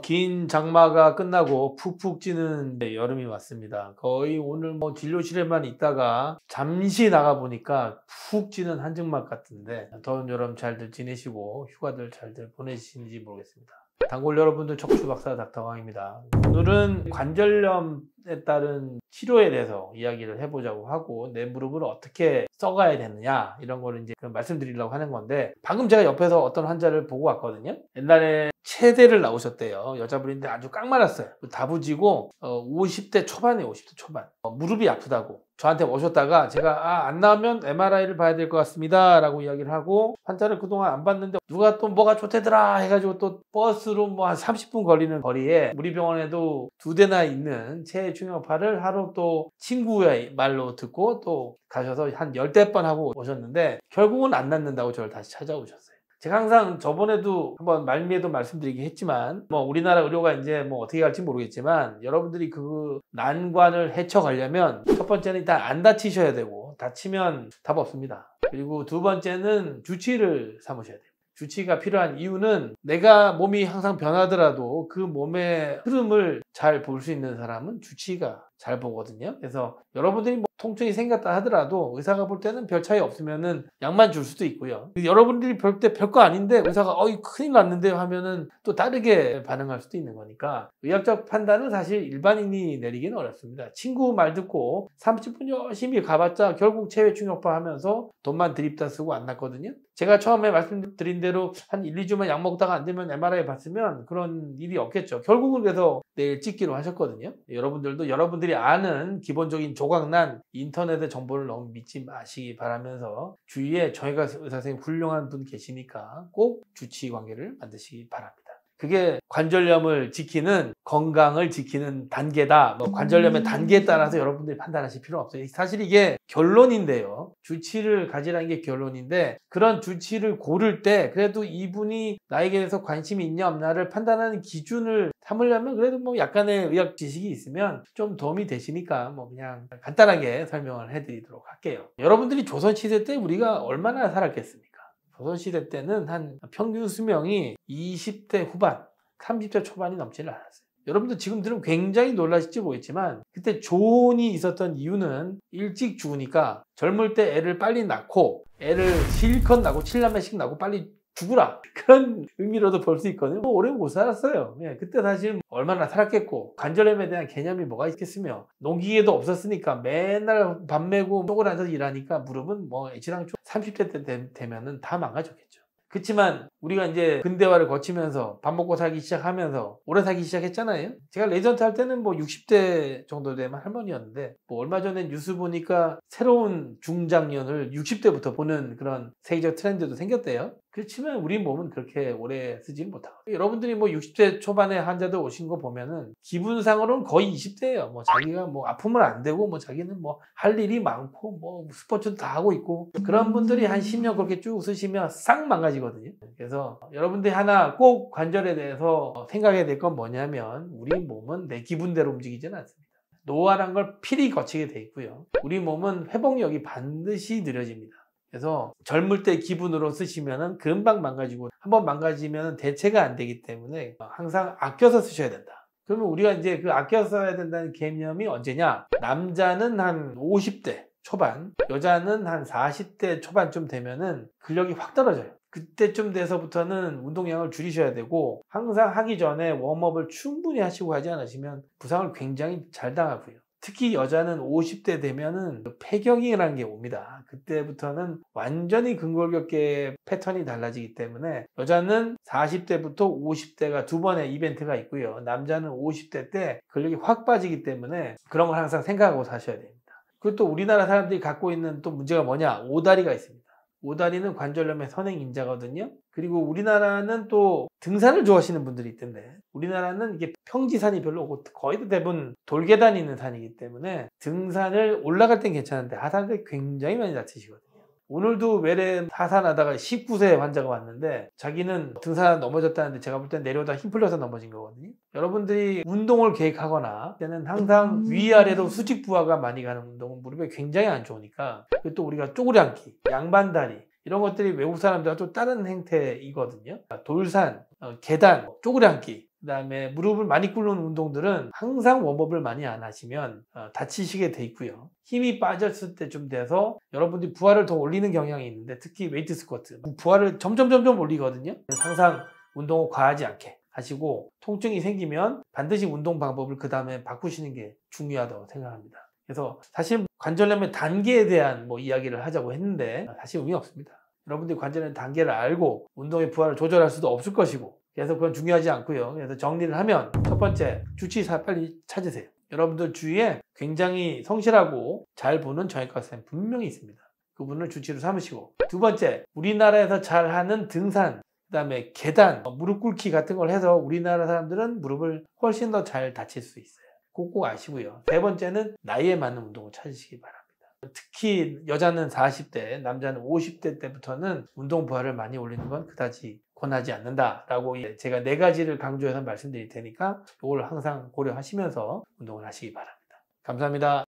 긴 장마가 끝나고 푹푹 찌는 여름이 왔습니다. 거의 오늘 진료실에만 있다가 잠시 나가 보니까 푹 찌는 한증막 같은데, 더운 여름 잘들 지내시고 휴가들 잘들 보내시는지 모르겠습니다. 단골 여러분들, 척추박사 닥터왕입니다. 오늘은 관절염에 따른 치료에 대해서 이야기를 해보자고 하고, 내 무릎을 어떻게 써가야 되느냐 이런 거를 이제 말씀드리려고 하는 건데, 방금 제가 옆에서 어떤 환자를 보고 왔거든요. 옛날에 체대를 나오셨대요. 여자분인데 아주 깡말았어요. 다부지고 50대 초반에 50대 초반 무릎이 아프다고 저한테 오셨다가, 제가 안 나오면 MRI를 봐야 될 것 같습니다 라고 이야기를 하고, 환자를 그동안 안 봤는데 누가 또 뭐가 좋대더라 해가지고 또 버스로 한 30분 걸리는 거리에 우리 병원에도 2대나 있는 체중역파를 하루 또 친구의 말로 듣고 또 가셔서 한 10대 번 하고 오셨는데, 결국은 안 낫는다고 저를 다시 찾아오셨어요. 제가 항상 저번에도 한번 말미에도 말씀드리긴 했지만, 우리나라 의료가 이제 어떻게 갈지 모르겠지만, 여러분들이 그 난관을 헤쳐가려면 첫 번째는 일단 안 다치셔야 되고, 다치면 답 없습니다. 그리고 두 번째는 주치의를 삼으셔야 돼요. 주치의가 필요한 이유는, 내가 몸이 항상 변하더라도 그 몸의 흐름을 잘 볼 수 있는 사람은 주치의가 잘 보거든요. 그래서 여러분들이 통증이 생겼다 하더라도 의사가 볼 때는 별 차이 없으면은 약만 줄 수도 있고요. 여러분들이 볼 때 별거 아닌데 의사가 큰일 났는데요 하면은 또 다르게 반응할 수도 있는 거니까, 의학적 판단은 사실 일반인이 내리기는 어렵습니다. 친구 말 듣고 30분 열심히 가봤자 결국 체외충격파 하면서 돈만 드립다 쓰고 안 낫거든요. 제가 처음에 말씀드린 대로 한 1, 2주만 약 먹다가 안 되면 MRI 봤으면 그런 일이 없겠죠. 결국은 그래서 내일 찍기로 하셨거든요. 여러분들도 여러분들이 아는 기본적인 조각난 인터넷의 정보를 너무 믿지 마시기 바라면서, 주위에 저희가 의사 선생님 훌륭한 분 계시니까 꼭 주치의 관계를 만드시기 바랍니다. 그게 관절염을 지키는, 건강을 지키는 단계다. 관절염의 단계에 따라서 여러분들이 판단하실 필요 없어요. 사실 이게 결론인데요. 주치의를 가지라는 게 결론인데, 그런 주치의를 고를 때 그래도 이분이 나에게 대해서 관심이 있냐 없냐를 판단하는 기준을 삼으려면 그래도 약간의 의학 지식이 있으면 좀 도움이 되시니까 그냥 간단하게 설명을 해드리도록 할게요. 여러분들이 조선시대 때 우리가 얼마나 살았겠습니까? 조선시대 때는 한 평균 수명이 20대 후반, 30대 초반이 넘지는 않았어요. 여러분들 지금 들으면 굉장히 놀라실지 모르겠지만, 그때 조혼이 있었던 이유는 일찍 죽으니까 젊을 때 애를 빨리 낳고, 애를 실컷 낳고 7남매씩 낳고 빨리 죽으라, 그런 의미로도 볼 수 있거든요. 오래 못 살았어요. 그때 사실 얼마나 살았겠고, 관절염에 대한 개념이 뭐가 있겠으며, 농기계도 없었으니까 맨날 밥 메고 쪼그려 앉아서 일하니까 무릎은 애지당초 30대 때 되면은 다 망가졌겠죠. 그렇지만 우리가 이제 근대화를 거치면서 밥 먹고 살기 시작하면서 오래 살기 시작했잖아요. 제가 레전트 할 때는 60대 정도 되면 할머니였는데, 얼마 전에 뉴스 보니까 새로운 중장년을 60대부터 보는 그런 세계적 트렌드도 생겼대요. 그렇지만 우리 몸은 그렇게 오래 쓰지는 못하고, 여러분들이 60대 초반에 환자들 오신 거 보면은 기분상으로는 거의 20대예요. 자기가 아프면 안 되고, 자기는 할 일이 많고, 스포츠도 다 하고 있고, 그런 분들이 한 10년 그렇게 쭉 쓰시면 싹 망가지거든요. 그래서 여러분들이 하나 꼭 관절에 대해서 생각해야 될 건 뭐냐면, 우리 몸은 내 기분대로 움직이지는 않습니다. 노화란 걸 필히 거치게 돼 있고요. 우리 몸은 회복력이 반드시 느려집니다. 그래서 젊을 때 기분으로 쓰시면은 금방 망가지고, 한번 망가지면 대체가 안 되기 때문에 항상 아껴서 쓰셔야 된다. 그러면 우리가 이제 그 아껴서 써야 된다는 개념이 언제냐? 남자는 한 50대 초반, 여자는 한 40대 초반쯤 되면은 근력이 확 떨어져요. 그때쯤 돼서부터는 운동량을 줄이셔야 되고, 항상 하기 전에 웜업을 충분히 하시고 하지 않으시면 부상을 굉장히 잘 당하고요. 특히 여자는 50대 되면은 폐경이라는 게 옵니다. 그때부터는 완전히 근골격계 패턴이 달라지기 때문에, 여자는 40대부터 50대가 두 번의 이벤트가 있고요. 남자는 50대 때 근력이 확 빠지기 때문에 그런 걸 항상 생각하고 사셔야 됩니다. 그리고 또 우리나라 사람들이 갖고 있는 또 문제가 뭐냐? 오다리가 있습니다. 오다리는 관절염의 선행인자거든요. 그리고 우리나라는 또 등산을 좋아하시는 분들이 있던데, 우리나라는 이게 평지산이 별로 없고 거의 대부분 돌계단이 있는 산이기 때문에 등산을 올라갈 땐 괜찮은데 하산을 굉장히 많이 다치시거든요. 오늘도 외래 하산하다가 19세 환자가 왔는데, 자기는 등산 넘어졌다는데 제가 볼 땐 내려오다 힘 풀려서 넘어진 거거든요. 여러분들이 운동을 계획하거나 때는 항상 위아래로 수직 부하가 많이 가는 운동은 무릎에 굉장히 안 좋으니까, 그리고 또 우리가 쪼그려 앉기, 양반다리, 이런 것들이 외국 사람들과 또 다른 행태이거든요. 돌산, 계단, 쪼그려 앉기, 그다음에 무릎을 많이 꿇는 운동들은 항상 웜업을 많이 안 하시면 다치시게 돼 있고요. 힘이 빠졌을 때쯤 돼서 여러분들이 부하를 더 올리는 경향이 있는데, 특히 웨이트 스쿼트 부하를 점점 올리거든요. 그래서 항상 운동을 과하지 않게 하시고, 통증이 생기면 반드시 운동 방법을 그 다음에 바꾸시는 게 중요하다고 생각합니다. 그래서 사실 관절염의 단계에 대한 이야기를 하자고 했는데 사실 의미 없습니다. 여러분들이 관절염 단계를 알고 운동의 부하를 조절할 수도 없을 것이고, 그래서 그건 중요하지 않고요. 그래서 정리를 하면, 첫 번째, 주치의사 빨리 찾으세요. 여러분들 주위에 굉장히 성실하고 잘 보는 정형외과 선생님 분명히 있습니다. 그분을 주치의로 삼으시고, 두 번째, 우리나라에서 잘하는 등산, 그다음에 계단, 무릎 꿇기 같은 걸 해서 우리나라 사람들은 무릎을 훨씬 더 잘 다칠 수 있어요. 꼭 아시고요. 세 번째는 나이에 맞는 운동을 찾으시기 바랍니다. 특히 여자는 40대, 남자는 50대 때부터는 운동 부하를 많이 올리는 건 그다지 권하지 않는다라고 제가 4가지를 강조해서 말씀드릴 테니까 이걸 항상 고려하시면서 운동을 하시기 바랍니다. 감사합니다.